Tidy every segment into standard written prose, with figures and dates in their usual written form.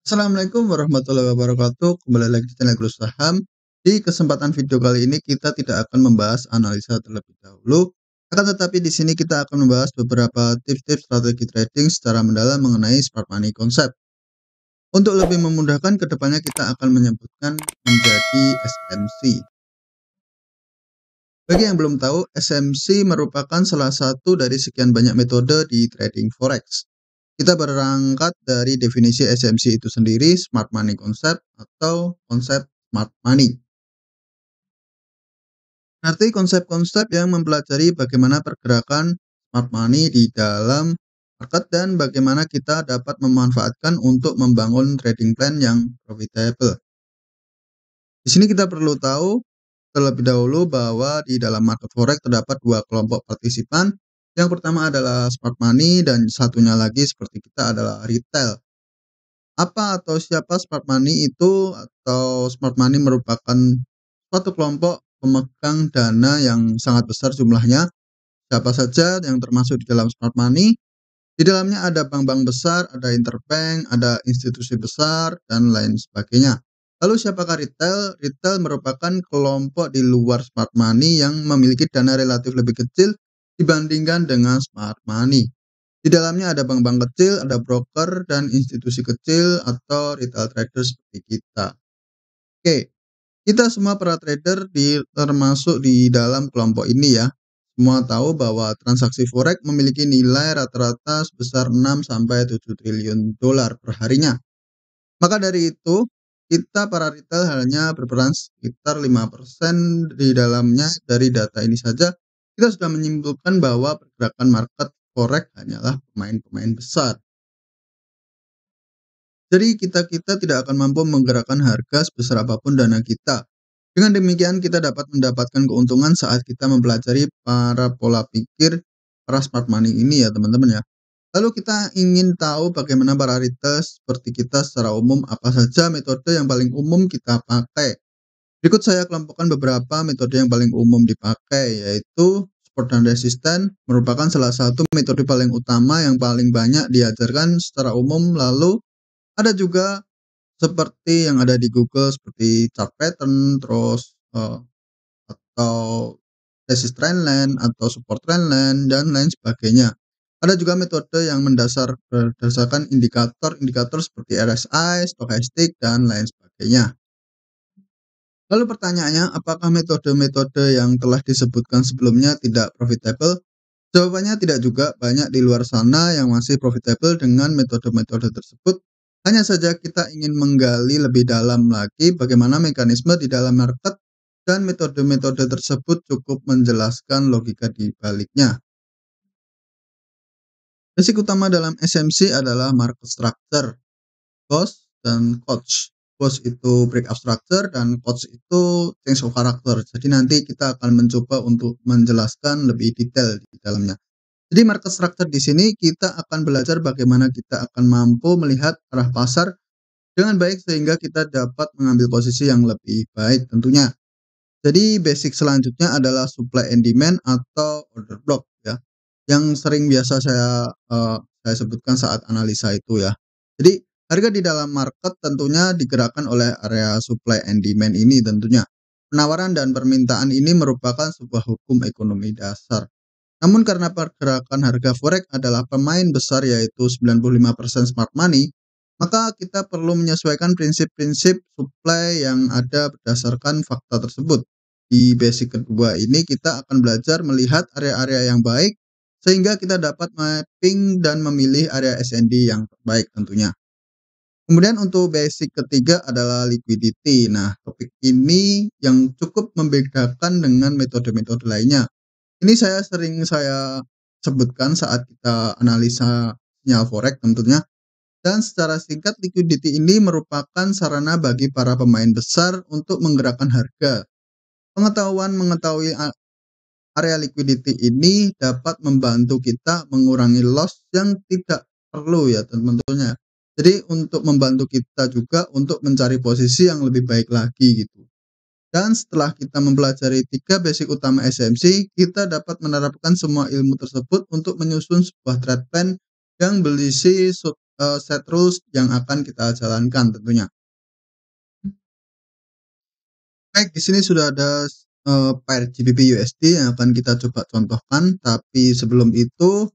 Assalamualaikum warahmatullahi wabarakatuh. Kembali lagi di channel Guru Saham. Di kesempatan video kali ini kita tidak akan membahas analisa terlebih dahulu, akan tetapi di sini kita akan membahas beberapa tips-tips strategi trading secara mendalam mengenai smart money konsep. Untuk lebih memudahkan kedepannya kita akan menyebutkan menjadi SMC. Bagi yang belum tahu, SMC merupakan salah satu dari sekian banyak metode di trading forex. Kita berangkat dari definisi SMC itu sendiri, smart money concept atau konsep smart money. Arti konsep-konsep yang mempelajari bagaimana pergerakan smart money di dalam market dan bagaimana kita dapat memanfaatkan untuk membangun trading plan yang profitable. Di sini kita perlu tahu terlebih dahulu bahwa di dalam market forex terdapat dua kelompok partisipan. Yang pertama adalah smart money dan satunya lagi seperti kita adalah retail. Apa atau siapa smart money itu? Atau smart money merupakan suatu kelompok pemegang dana yang sangat besar jumlahnya. Siapa saja yang termasuk di dalam smart money? Di dalamnya ada bank-bank besar, ada interbank, ada institusi besar, dan lain sebagainya. Lalu siapakah retail? Retail merupakan kelompok di luar smart money yang memiliki dana relatif lebih kecil dibandingkan dengan smart money. Di dalamnya ada bank-bank kecil, ada broker, dan institusi kecil atau retail trader seperti kita. Oke, kita semua para trader termasuk di dalam kelompok ini ya. Semua tahu bahwa transaksi forex memiliki nilai rata-rata sebesar 6-7 triliun dolar per harinya. Maka dari itu, kita para retail hanya berperan sekitar 5% di dalamnya. Dari data ini saja, kita sudah menyimpulkan bahwa pergerakan market forex hanyalah pemain-pemain besar. Jadi kita tidak akan mampu menggerakkan harga sebesar apapun dana kita. Dengan demikian kita dapat mendapatkan keuntungan saat kita mempelajari para pola pikir para smart money ini ya teman-teman ya. Lalu kita ingin tahu bagaimana para retail seperti kita secara umum apa saja metode yang paling umum kita pakai. Berikut saya kelompokkan beberapa metode yang paling umum dipakai, yaitu support dan resisten merupakan salah satu metode paling utama yang paling banyak diajarkan secara umum. Lalu ada juga seperti yang ada di Google seperti chart pattern, terus atau resist trendline atau support trendline dan lain sebagainya. Ada juga metode yang berdasarkan indikator seperti RSI, stokastik dan lain sebagainya. Lalu pertanyaannya, apakah metode-metode yang telah disebutkan sebelumnya tidak profitable? Jawabannya tidak juga, banyak di luar sana yang masih profitable dengan metode-metode tersebut. Hanya saja kita ingin menggali lebih dalam lagi bagaimana mekanisme di dalam market dan metode-metode tersebut cukup menjelaskan logika di baliknya. Basic utama dalam SMC adalah market structure, boss dan coach. Boss itu breakup structure dan coach itu change of character. Jadi nanti kita akan mencoba untuk menjelaskan lebih detail di dalamnya. Jadi market structure di sini kita akan belajar bagaimana kita akan mampu melihat arah pasar dengan baik sehingga kita dapat mengambil posisi yang lebih baik tentunya. Jadi basic selanjutnya adalah supply and demand atau order block ya. Yang sering biasa saya sebutkan saat analisa itu ya. Jadi harga di dalam market tentunya digerakkan oleh area supply and demand ini tentunya. Penawaran dan permintaan ini merupakan sebuah hukum ekonomi dasar. Namun karena pergerakan harga forex adalah pemain besar yaitu 95% smart money, maka kita perlu menyesuaikan prinsip-prinsip supply yang ada berdasarkan fakta tersebut. Di basic kedua ini kita akan belajar melihat area-area yang baik sehingga kita dapat mapping dan memilih area SND yang terbaik tentunya. Kemudian untuk basic ketiga adalah liquidity. Nah, topik ini yang cukup membedakan dengan metode-metode lainnya. Ini sering saya sebutkan saat kita analisa sinyal forex tentunya. Dan secara singkat, liquidity ini merupakan sarana bagi para pemain besar untuk menggerakkan harga. Mengetahui area liquidity ini dapat membantu kita mengurangi loss yang tidak perlu ya tentunya. Jadi untuk membantu kita juga untuk mencari posisi yang lebih baik lagi gitu. Dan setelah kita mempelajari 3 basic utama SMC, kita dapat menerapkan semua ilmu tersebut untuk menyusun sebuah trade plan yang berisi set rules yang akan kita jalankan tentunya. Baik, di sini sudah ada, pair GBP USD yang akan kita coba contohkan, tapi sebelum itu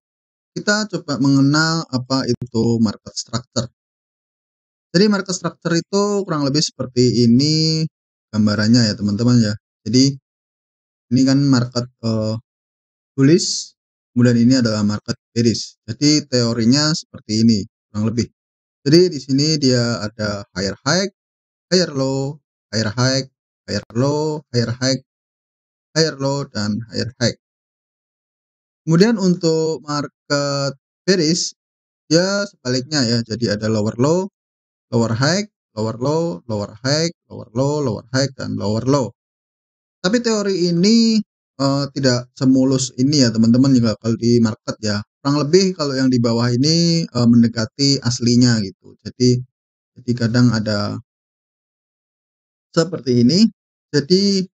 kita coba mengenal apa itu market structure. Jadi market structure itu kurang lebih seperti ini gambarannya ya teman-teman ya. Jadi ini kan market, bullish, kemudian ini adalah market bearish. Jadi teorinya seperti ini kurang lebih. Jadi di sini dia ada higher high, higher low, higher high, higher low, higher high, higher low, dan higher high. Kemudian untuk market bearish ya sebaliknya ya. Jadi ada lower low, lower high, lower low, lower high, lower low, lower high, dan lower low. Tapi teori ini tidak semulus ini ya teman-teman juga kalau di market ya. Kurang lebih kalau yang di bawah ini mendekati aslinya gitu. Jadi kadang ada seperti ini. Jadi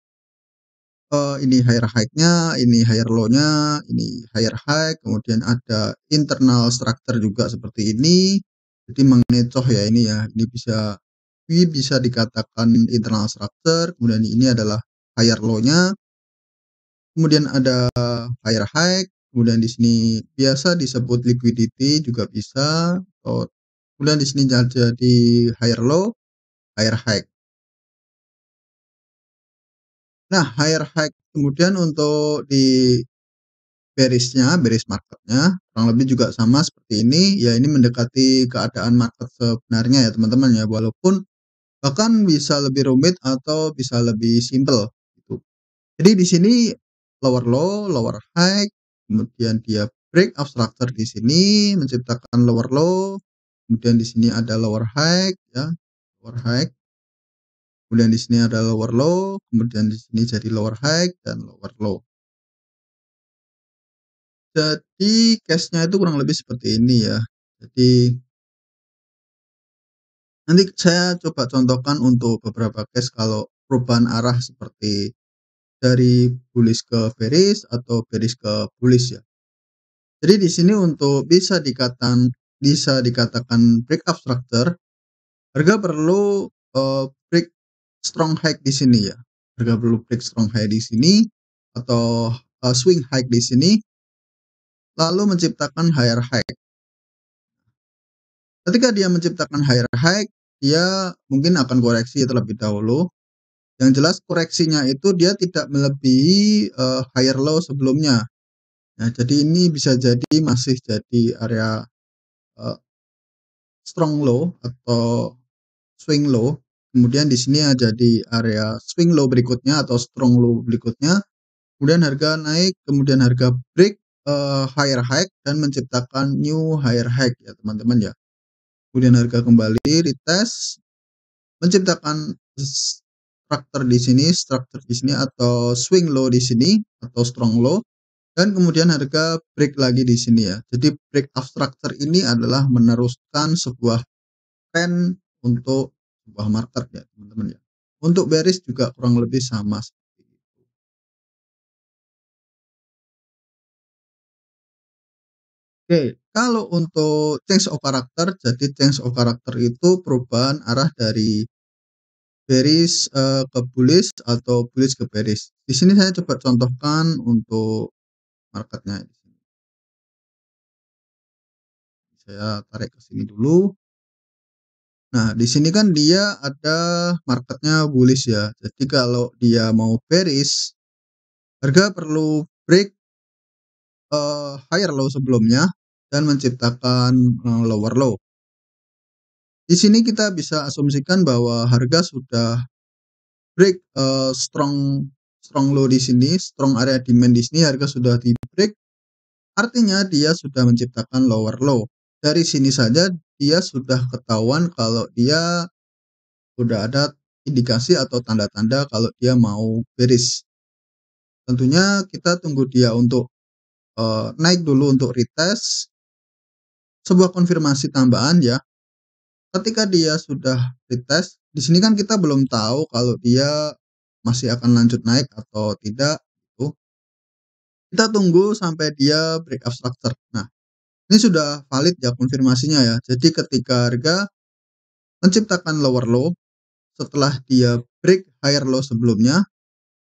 ini higher high-nya, ini higher low-nya, ini higher high, kemudian ada internal structure juga seperti ini. Jadi mengecoh ya ini ya. Ini bisa dikatakan internal structure, kemudian ini adalah higher low-nya. Kemudian ada higher high, kemudian di sini biasa disebut liquidity juga bisa. Kemudian di sini jadi higher low, higher high. Nah, higher high kemudian untuk di bearish marketnya kurang lebih juga sama seperti ini. Ya ini mendekati keadaan market sebenarnya ya teman-teman ya. Walaupun bahkan bisa lebih rumit atau bisa lebih simple gitu. Jadi di sini lower low, lower high, kemudian dia break up structure di sini menciptakan lower low, kemudian di sini ada lower high ya, lower high. Kemudian di sini ada lower low, kemudian di sini jadi lower high dan lower low. Jadi case-nya itu kurang lebih seperti ini ya. Jadi nanti saya coba contohkan untuk beberapa case kalau perubahan arah seperti dari bullish ke bearish atau bearish ke bullish ya. Jadi di sini untuk bisa dikatakan break up structure, harga perlu break strong high di sini ya. Harga perlu break strong high di sini atau swing high di sini, lalu menciptakan higher high. Ketika dia menciptakan higher high, dia mungkin akan koreksi terlebih dahulu. Yang jelas koreksinya itu dia tidak melebihi higher low sebelumnya. Nah, jadi ini bisa jadi masih jadi area uh, strong low atau swing low. Kemudian di sini ada di area swing low berikutnya atau strong low berikutnya. Kemudian harga naik, kemudian harga break higher high dan menciptakan new higher high ya teman-teman ya. Kemudian harga kembali retest, menciptakan structure di sini atau swing low di sini atau strong low. Dan kemudian harga break lagi di sini ya. Jadi break up structure ini adalah meneruskan sebuah trend untuk sebuah market ya teman-teman ya. Untuk bearish juga kurang lebih sama seperti itu. Oke, kalau untuk change of character, jadi change of character itu perubahan arah dari bearish ke bullish atau bullish ke bearish. Di sini saya coba contohkan untuk marketnya. Saya tarik ke sini dulu. Nah, di sini kan dia ada marketnya bullish ya. Jadi kalau dia mau bearish, harga perlu break higher low sebelumnya dan menciptakan lower low. Di sini kita bisa asumsikan bahwa harga sudah break strong low di sini, strong area demand di sini harga sudah di break. Artinya dia sudah menciptakan lower low. Dari sini saja dia sudah ketahuan kalau dia udah ada indikasi atau tanda-tanda kalau dia mau bearish. Tentunya kita tunggu dia untuk naik dulu untuk retest, sebuah konfirmasi tambahan ya. Ketika dia sudah retest, di sini kan kita belum tahu kalau dia masih akan lanjut naik atau tidak gitu. Kita tunggu sampai dia break up structure. Nah, Ini sudah valid ya konfirmasinya ya. Jadi ketika harga menciptakan lower low setelah dia break higher low sebelumnya,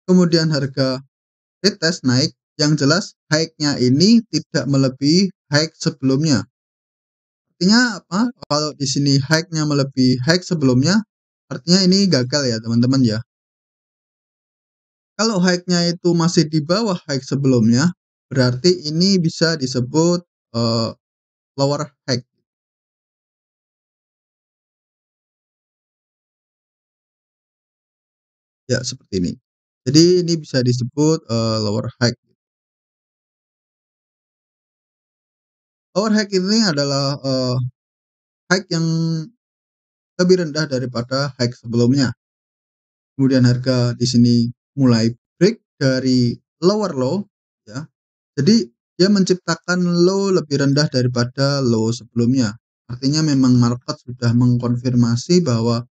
kemudian harga retest naik, yang jelas high-nya ini tidak melebihi high sebelumnya. Artinya apa? Kalau di sini high-nya melebihi high sebelumnya, artinya ini gagal ya teman-teman ya. Kalau high-nya itu masih di bawah high sebelumnya, berarti ini bisa disebut lower high. Ya, seperti ini. Jadi ini bisa disebut lower high. Lower high ini adalah high yang lebih rendah daripada high sebelumnya. Kemudian harga di sini mulai break dari lower low ya. Jadi dia menciptakan low lebih rendah daripada low sebelumnya. Artinya memang market sudah mengkonfirmasi bahwa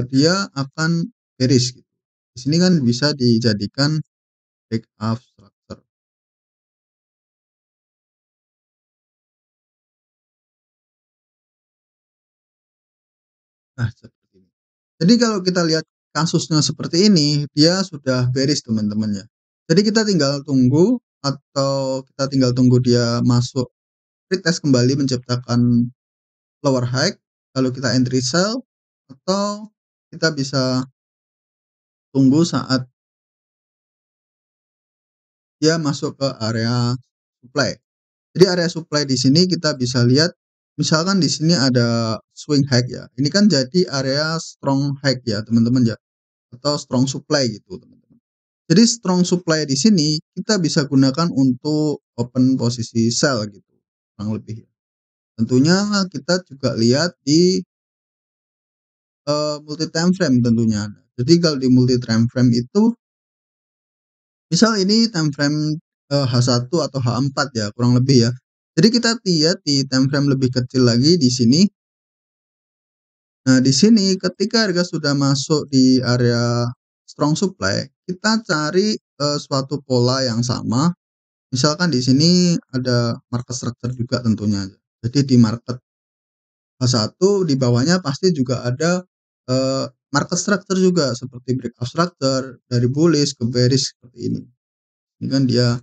dia akan bearish gitu. Di sini kan bisa dijadikan breakout structure. Nah, seperti ini. Jadi kalau kita lihat kasusnya seperti ini, dia sudah bearish teman-teman ya. Jadi kita tinggal tunggu atau kita tinggal tunggu dia masuk retest kembali menciptakan lower high, lalu kita entry sell atau kita bisa tunggu saat dia masuk ke area supply. Jadi area supply di sini kita bisa lihat misalkan di sini ada swing high ya. Ini kan jadi area strong high ya, teman-teman ya, atau strong supply gitu, teman-teman. Jadi strong supply di sini kita bisa gunakan untuk open posisi sell gitu, kurang lebih ya. Tentunya kita juga lihat di multi time frame tentunya. Jadi kalau di multi time frame itu misal ini time frame H1 atau H4 ya kurang lebih ya. Jadi kita lihat di time frame lebih kecil lagi di sini. Nah, di sini ketika harga sudah masuk di area strong supply, kita cari suatu pola yang sama. Misalkan di sini ada market structure juga tentunya. Jadi di market H1 di bawahnya pasti juga ada market structure juga seperti breakout structure dari bullish ke bearish seperti ini. Ini kan dia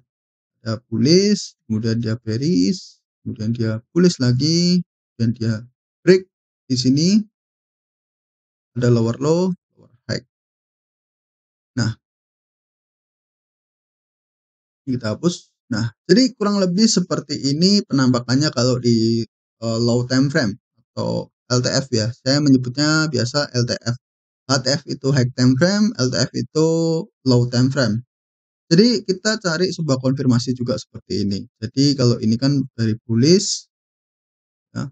ada bullish, kemudian dia bearish, kemudian dia bullish lagi, dan dia break. Di sini ada lower low, lower high. Nah, kita hapus. Nah, jadi kurang lebih seperti ini penampakannya kalau di low time frame atau LTF ya. Saya menyebutnya biasa LTF. HTF itu high time frame, LTF itu low time frame. Jadi kita cari sebuah konfirmasi juga seperti ini. Jadi kalau ini kan dari bullish ya,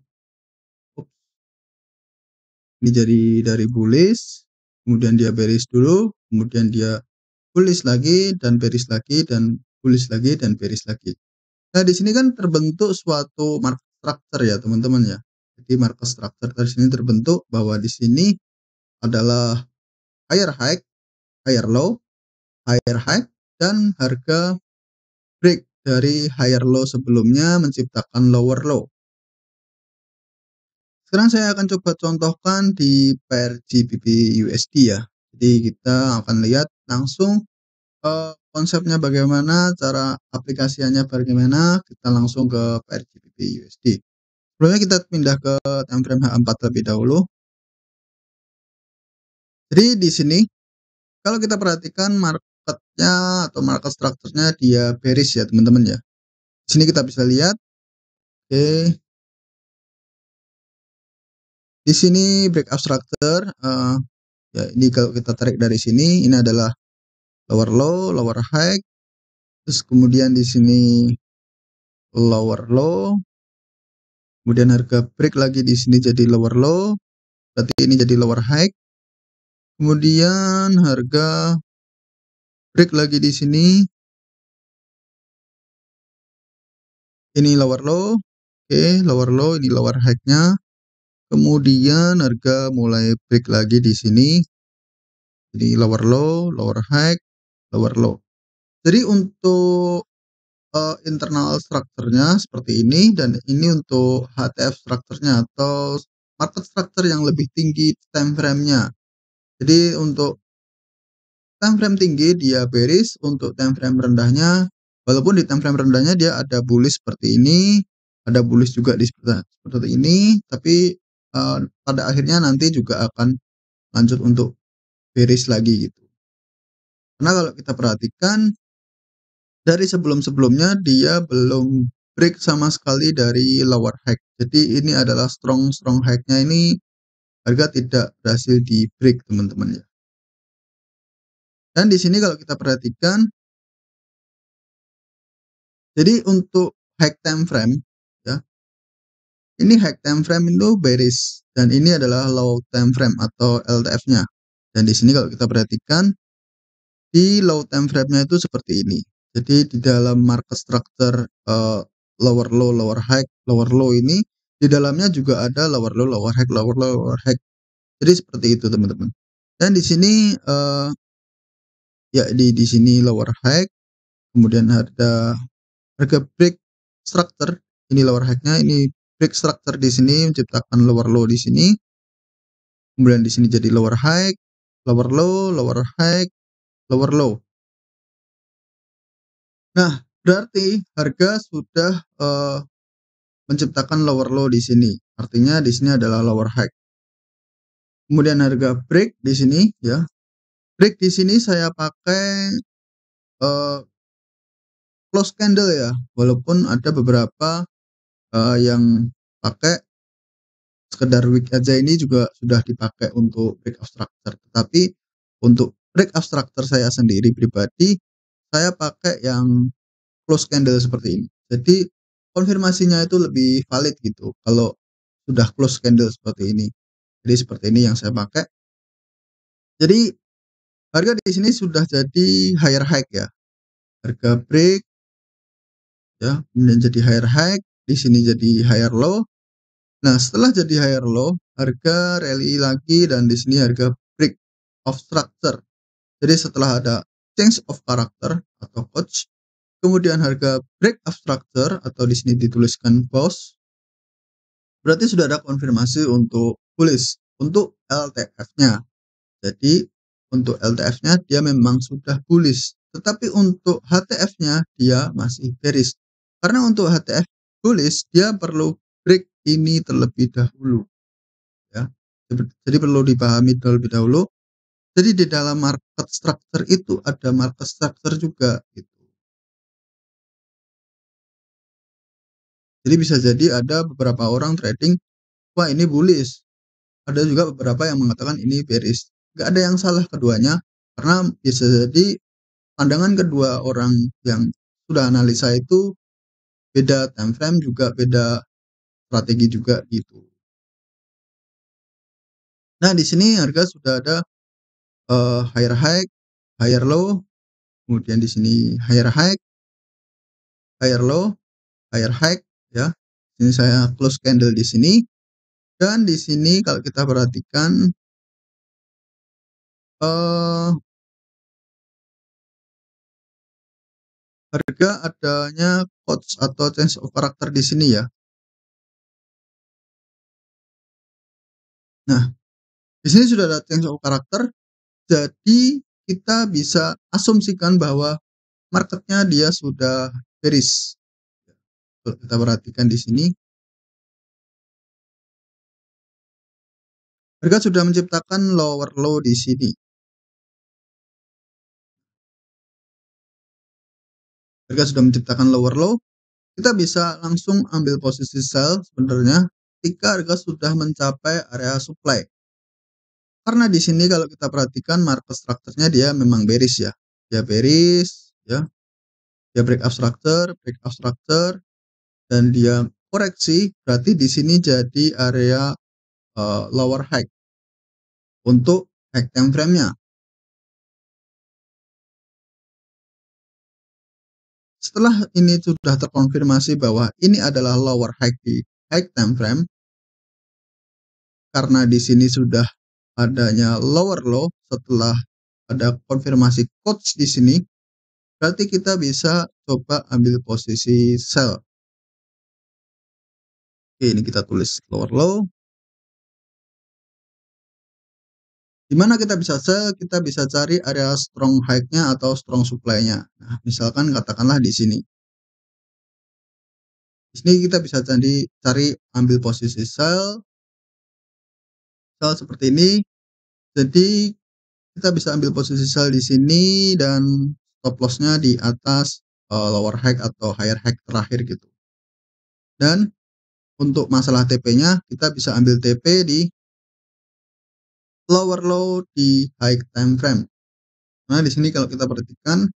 ini jadi dari bullish, kemudian dia bearish dulu, kemudian dia bullish lagi dan bearish lagi dan bullish lagi dan bearish lagi. Nah, di sini kan terbentuk suatu market structure ya, teman-teman ya. Jadi market structure dari sini terbentuk bahwa di sini adalah higher high, higher low, higher high, dan harga break dari higher low sebelumnya menciptakan lower low. Sekarang saya akan coba contohkan di pair GBP USD ya. Jadi kita akan lihat langsung konsepnya bagaimana, cara aplikasiannya bagaimana, kita langsung ke pair GBP USD. Sebelumnya kita pindah ke time frame H4 terlebih dahulu. Jadi di sini kalau kita perhatikan marketnya atau market structure-nya dia bearish ya teman-teman ya. Di sini kita bisa lihat, oke, di sini breakout structure, ya ini kalau kita tarik dari sini, ini adalah lower low, lower high, terus kemudian di sini lower low, kemudian harga break lagi di sini jadi lower low, berarti ini jadi lower high, kemudian harga break lagi di sini, ini lower low, oke, lower low, ini lower high-nya, kemudian harga mulai break lagi di sini, jadi lower low, lower high, lower low. Jadi untuk internal strukturnya seperti ini dan ini untuk HTF strukturnya atau market structure yang lebih tinggi time frame-nya. Jadi untuk time frame tinggi dia bearish, untuk time frame rendahnya walaupun di time frame rendahnya dia ada bullish seperti ini, ada bullish juga di seperti ini, tapi, pada akhirnya nanti juga akan lanjut untuk bearish lagi gitu. Karena kalau kita perhatikan dari sebelum-sebelumnya dia belum break sama sekali dari lower high. Jadi ini adalah strong high-nya ini harga tidak berhasil di break teman-teman ya. Dan di sini kalau kita perhatikan, jadi untuk high time frame ya, ini high time frame itu bearish dan ini adalah low time frame atau LTF-nya. Dan di sini kalau kita perhatikan di low time frame-nya itu seperti ini. Jadi di dalam market structure lower low, lower low ini di dalamnya juga ada lower low, lower low, lower high. Jadi seperti itu teman-teman. Dan di sini ya di sini lower high, kemudian ada harga break structure, ini lower high-nya, ini break structure di sini menciptakan lower low di sini. Kemudian di sini jadi lower high, lower low, lower high, lower low. Nah, berarti harga sudah menciptakan lower low di sini. Artinya di sini adalah lower high. Kemudian harga break di sini ya. Break di sini saya pakai close candle ya. Walaupun ada beberapa yang pakai sekedar wick aja, ini juga sudah dipakai untuk break of structure. Tetapi untuk break of structure saya sendiri pribadi saya pakai yang close candle seperti ini. Jadi konfirmasinya itu lebih valid gitu kalau sudah close candle seperti ini. Jadi seperti ini yang saya pakai. Jadi harga di sini sudah jadi higher high ya. Harga break ya, kemudian jadi higher high, di sini jadi higher low. Nah, setelah jadi higher low, harga rally lagi dan di sini harga break of structure. Jadi setelah ada change of character atau coach, kemudian harga break of structure atau di sini dituliskan pause, berarti sudah ada konfirmasi untuk bullish untuk LTF-nya. Jadi untuk LTF-nya dia memang sudah bullish, tetapi untuk HTF-nya dia masih bearish. Karena untuk HTF bullish dia perlu break ini terlebih dahulu ya. Jadi perlu dipahami terlebih dahulu. Jadi di dalam market structure itu ada market structure juga gitu. Jadi bisa jadi ada beberapa orang trading, wah ini bullish. Ada juga beberapa yang mengatakan ini bearish. Gak ada yang salah keduanya, karena bisa jadi pandangan kedua orang yang sudah analisa itu beda time frame juga beda strategi juga gitu. Nah, di sini harga sudah ada higher high, higher low, kemudian di sini higher high, higher low, higher high ya. Ini saya close candle di sini dan di sini kalau kita perhatikan eh harga adanya quotes atau change of character di sini ya. Nah, di sini sudah ada change of character, jadi kita bisa asumsikan bahwa marketnya dia sudah bearish. Kalau kita perhatikan di sini, harga sudah menciptakan lower low di sini. Harga sudah menciptakan lower low, kita bisa langsung ambil posisi sell sebenarnya ketika harga sudah mencapai area supply. Karena di sini kalau kita perhatikan market structure-nya dia memang bearish ya. Dia bearish ya. Dia break up structure dan dia koreksi, berarti di sini jadi area lower high untuk high time frame-nya. Setelah ini sudah terkonfirmasi bahwa ini adalah lower high di high time frame, karena di sini sudah adanya lower low setelah ada konfirmasi coach di sini, berarti kita bisa coba ambil posisi sell. Oke, ini kita tulis lower low. Di mana kita bisa sell, kita bisa cari area strong high-nya atau strong supply-nya. Nah, misalkan katakanlah di sini. Di sini kita bisa cari ambil posisi sell seperti ini. Jadi kita bisa ambil posisi sell di sini dan stop loss-nya di atas lower high atau higher high terakhir gitu. Dan untuk masalah TP-nya kita bisa ambil TP di lower low di high time frame. Nah, di sini kalau kita perhatikan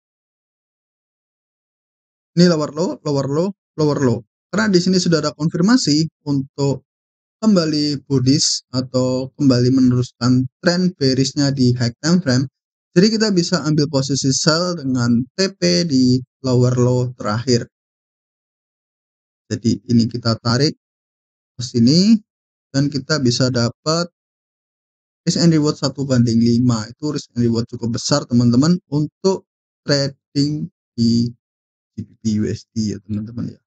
ini lower low, lower low, lower low. Karena di sini sudah ada konfirmasi untuk kembali bullish atau kembali meneruskan tren bearish-nya di high time frame. Jadi kita bisa ambil posisi sell dengan TP di lower low terakhir. Jadi ini kita tarik ke sini dan kita bisa dapat risk and reward 1:5. Itu risk and reward cukup besar teman-teman untuk trading di GBP USD ya teman-teman ya.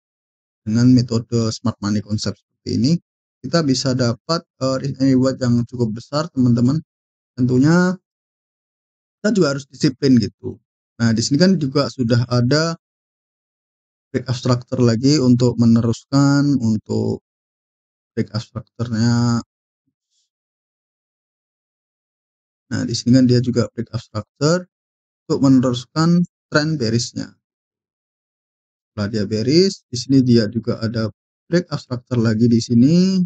Dengan metode smart money concept seperti ini kita bisa dapat risk and reward yang cukup besar teman-teman. Tentunya kita juga harus disiplin gitu. Nah, di sini kan juga sudah ada breakout structure lagi untuk meneruskan untuk breakout structure-nya. Nah, di sini kan dia juga breakout structure untuk meneruskan tren bearish-nya. Setelah dia bearish, di sini dia juga ada breakout structure lagi di sini.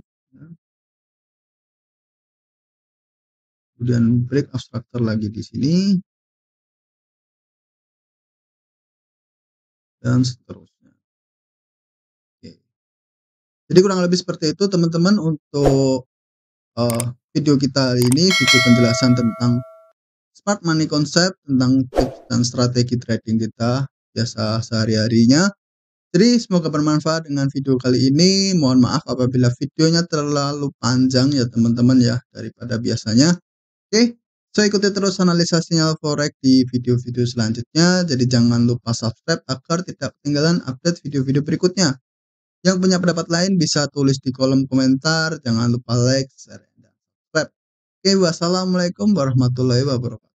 Kemudian breakout structure lagi di sini. Dan seterusnya. Oke. Jadi kurang lebih seperti itu teman-teman untuk video kita hari ini, video penjelasan tentang smart money concept, tentang tips dan strategi trading kita biasa sehari-harinya. Jadi semoga bermanfaat dengan video kali ini. Mohon maaf apabila videonya terlalu panjang ya teman-teman ya daripada biasanya. Oke, so ikuti terus analisa sinyal forex di video-video selanjutnya. Jadi jangan lupa subscribe agar tidak ketinggalan update video-video berikutnya. Yang punya pendapat lain bisa tulis di kolom komentar. Jangan lupa like, share, dan subscribe. Oke, wassalamualaikum warahmatullahi wabarakatuh.